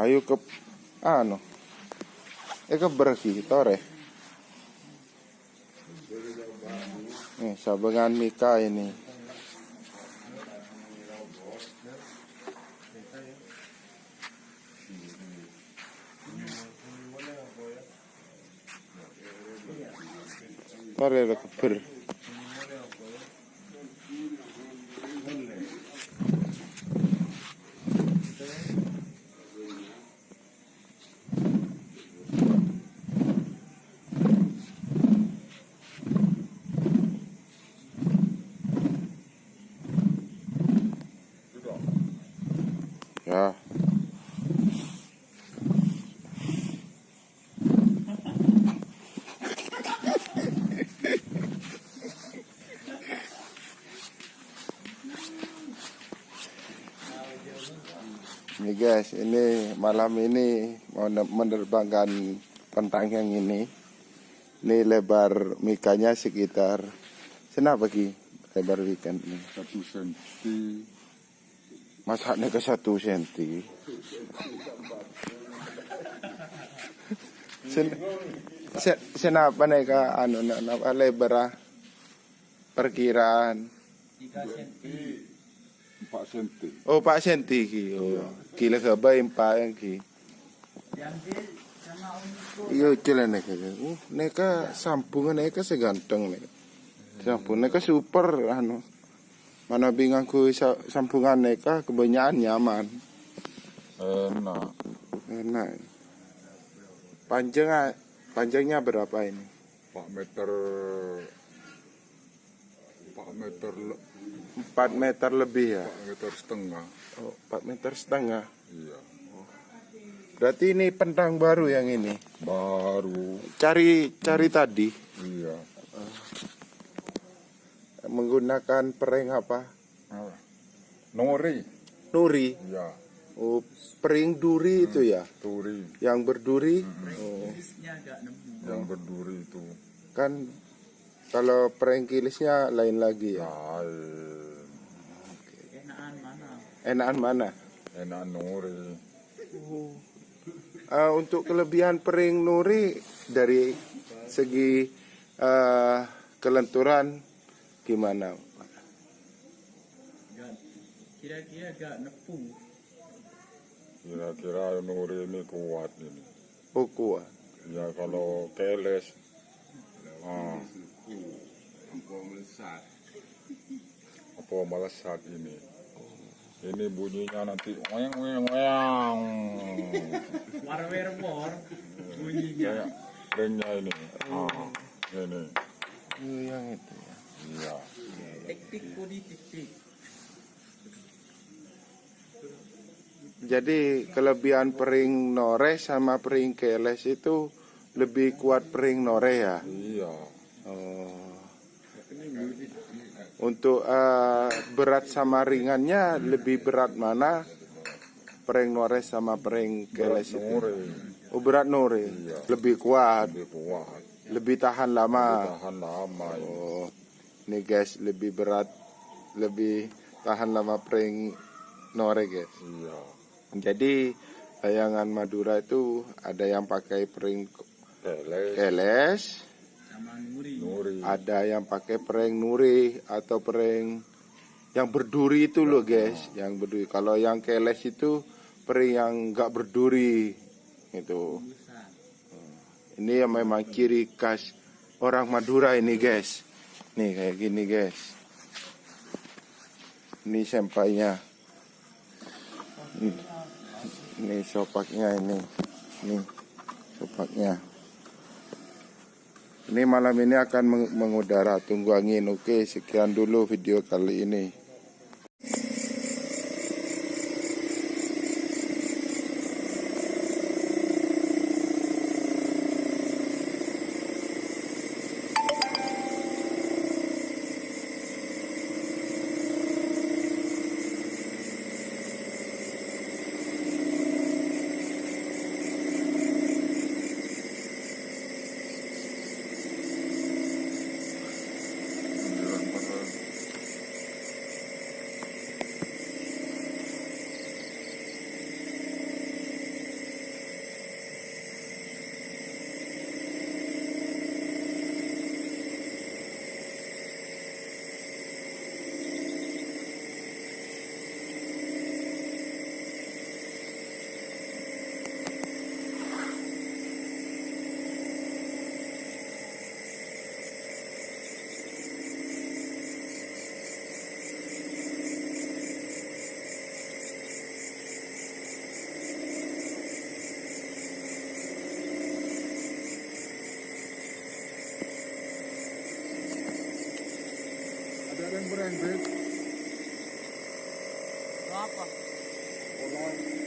Ayo ke ano? Ke berki tore. Nih, sabangan Mika ini. Tore ke ber. Ya. Nih guys, ini malam ini mau menerbangkan pentang yang ini. Ini lebar mikanya sekitar senapa ki lebar ikan ini? 1 senti. Masaknya ke 1 senti. Senapa nih ka ano na lebar perkiraan 3 senti. 4 senti. Oh 4 senti ki. Oh kila ke bay 4 yang ki. Iyo kila neka. Neka sambungan neka seganteng neka. Sambungan neka super ano. Mana bingung ku sambungan neka kebanyakan nyaman. Enak. Panjangnya berapa ini? 4 meter 4 meter lebih ya? 4 meter setengah. Oh, 4 meter setengah. Iya. Berarti ini pentang baru yang ini. Baru. Cari tadi. Iya. Menggunakan pering apa? Nori. Nuri. Iya. Oh, pering duri itu ya? Turi. Yang berduri. Oh, Yang berduri itu. kan kalau pering kilisnya lain lagi ya. Enakan mana? Enak nori. Untuk kelebihan pering nuri dari segi kelenturan gimana? Kira-kira agak nepung. Kira-kira nori ini kuat ini. Oh kuat. Ya kalau keles. Apa melesat ini. Ini bunyinya nanti oyang. War bunyinya. Kayak ringnya ini. Ini. Yang itu ya. Iya. Tik-tik bunyi tik-tik. Jadi kelebihan pering nore sama pering keles itu lebih kuat pering nore ya. Iya. Untuk berat sama ringannya lebih berat mana? Pering nore sama pering keles itu. Nori. Oh berat nore. Iya. Lebih kuat, Lebih kuat. lebih tahan lama. Tahan lama ini. Oh, ini guys lebih berat, lebih tahan lama pering nore guys. Iya. Jadi layangan Madura itu ada yang pakai pering Keles. keles, Sama nuri. Nuri. ada yang pakai pering nuri atau pering yang berduri itu loh guys, yang berduri. Kalau yang keles itu pering yang nggak berduri itu. Ini yang memang ciri khas orang Madura ini guys. Nih kayak gini guys. Ini sampainya. Ini sopaknya ini. Nih sopaknya. Ini malam ini akan mengudara, tunggu angin. Oke, sekian dulu video kali ini. prank-prank, Beb. Apa? Orang